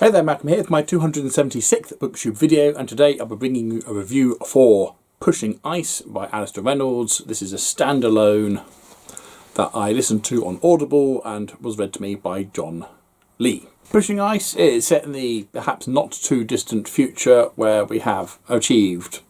Hey there, Malcolm here with my 276th Booktube video, and today I'll be bringing you a review for Pushing Ice by Alastair Reynolds. This is a standalone that I listened to on Audible and was read to me by John Lee. Pushing Ice is set in the perhaps not too distant future where we have achieved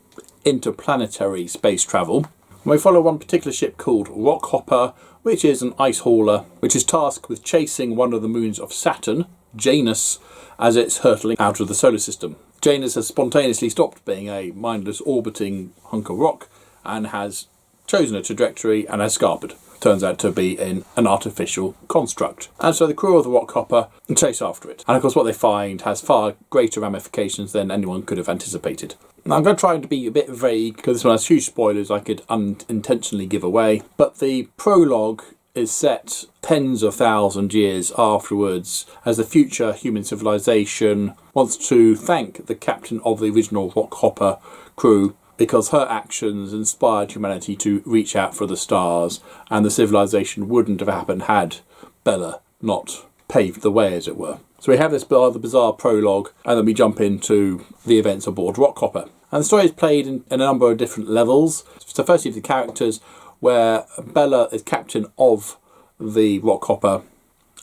interplanetary space travel. We follow one particular ship called Rockhopper, which is an ice hauler, which is tasked with chasing one of the moons of Saturn, Janus, as it's hurtling out of the solar system. Janus has spontaneously stopped being a mindless orbiting hunk of rock and has chosen a trajectory and has scarpered. Turns out to be an artificial construct. And so the crew of the Rockhopper chase after it. And of course what they find has far greater ramifications than anyone could have anticipated. Now I'm going to try to be a bit vague because this one has huge spoilers I could unintentionally give away. But the prologue is set tens of thousands years afterwards as the future human civilization wants to thank the captain of the original Rockhopper crew because her actions inspired humanity to reach out for the stars, and the civilization wouldn't have happened had Bella not paved the way, as it were. So we have this rather bizarre prologue, and then we jump into the events aboard Rockhopper. And the story is played in a number of different levels. So firstly the characters, where Bella is captain of the Rockhopper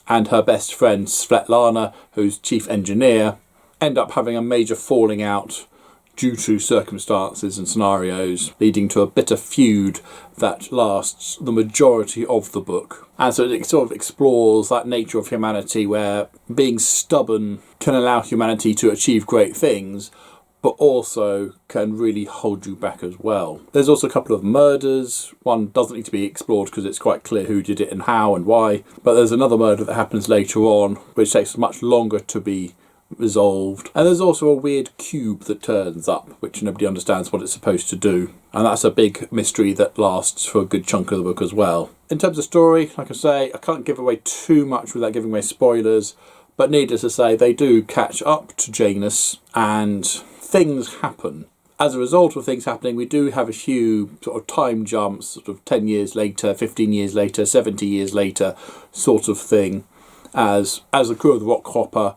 and her best friend Svetlana, who's chief engineer, end up having a major falling out due to circumstances and scenarios, leading to a bitter feud that lasts the majority of the book. And so it sort of explores that nature of humanity where being stubborn can allow humanity to achieve great things, but also can really hold you back as well. There's also a couple of murders. One doesn't need to be explored because it's quite clear who did it and how and why. But there's another murder that happens later on, which takes much longer to be resolved. And there's also a weird cube that turns up, which nobody understands what it's supposed to do. And that's a big mystery that lasts for a good chunk of the book as well. In terms of story, like I say, I can't give away too much without giving away spoilers. But needless to say, they do catch up to Janus and things happen. As a result of things happening, we do have a few sort of time jumps, sort of 10 years later, 15 years later, 70 years later sort of thing, as the crew of the Rockhopper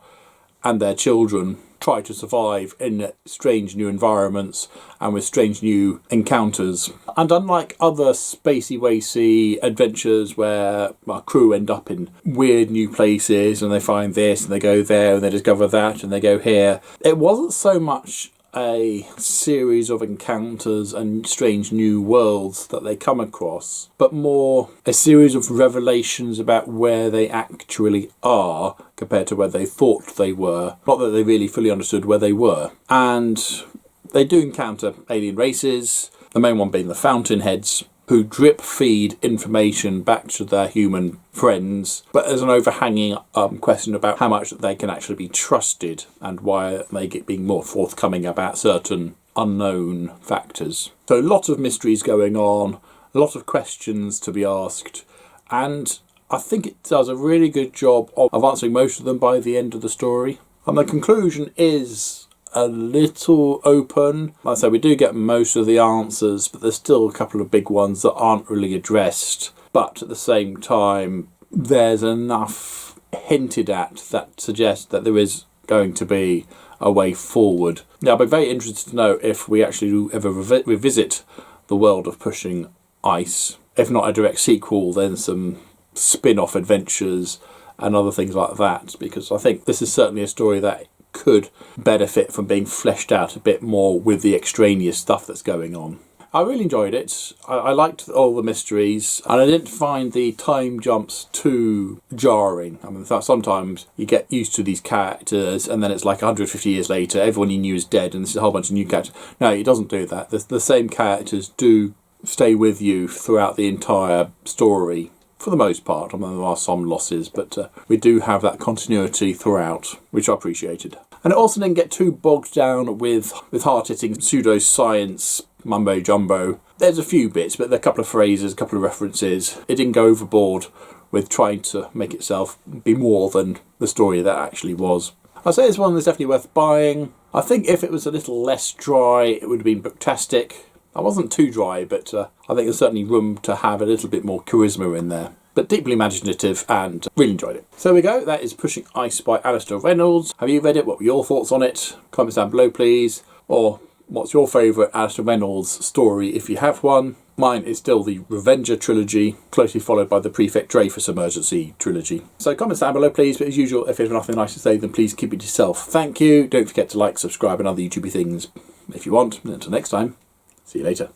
and their children try to survive in strange new environments and with strange new encounters. And unlike other spacey-wacy adventures where our crew end up in weird new places and they find this and they go there and they discover that and they go here, it wasn't so much a series of encounters and strange new worlds that they come across, but more a series of revelations about where they actually are compared to where they thought they were. Not that they really fully understood where they were. And they do encounter alien races, the main one being the Fountainheads, who drip feed information back to their human friends, but there's an overhanging question about how much they can actually be trusted and why they get being more forthcoming about certain unknown factors. So a lot of mysteries going on, a lot of questions to be asked, and I think it does a really good job of answering most of them by the end of the story. And the conclusion is a little open. Like I say, we do get most of the answers, but there's still a couple of big ones that aren't really addressed. But at the same time, there's enough hinted at that suggests that there is going to be a way forward. Now, I'd be very interested to know if we actually do ever revisit the world of Pushing Ice. If not a direct sequel, then some spin-off adventures and other things like that, because I think this is certainly a story that could benefit from being fleshed out a bit more with the extraneous stuff that's going on. I really enjoyed it. I liked all the mysteries, and I didn't find the time jumps too jarring. I mean, sometimes you get used to these characters and then it's like 150 years later, everyone you knew is dead and there's a whole bunch of new characters. No, it doesn't do that. The same characters do stay with you throughout the entire story. For the most part. I mean, there are some losses, but we do have that continuity throughout, which I appreciated. And it also didn't get too bogged down with hard-hitting pseudoscience mumbo-jumbo. There's a few bits, but there are a couple of phrases, a couple of references. It didn't go overboard with trying to make itself be more than the story that actually was. I'd say this one is definitely worth buying. I think if it was a little less dry, it would have been booktastic. I wasn't too dry, but I think there's certainly room to have a little bit more charisma in there. but deeply imaginative, and really enjoyed it. So there we go, that is Pushing Ice by Alastair Reynolds. Have you read it? What were your thoughts on it? Comments down below please. Or what's your favourite Alastair Reynolds story if you have one? Mine is still the Revenger trilogy, closely followed by the Prefect Dreyfus Emergency trilogy. So comments down below please, but as usual, if you have nothing nice to say, then please keep it to yourself. Thank you. Don't forget to like, subscribe and other YouTubey things if you want. And until next time, see you later.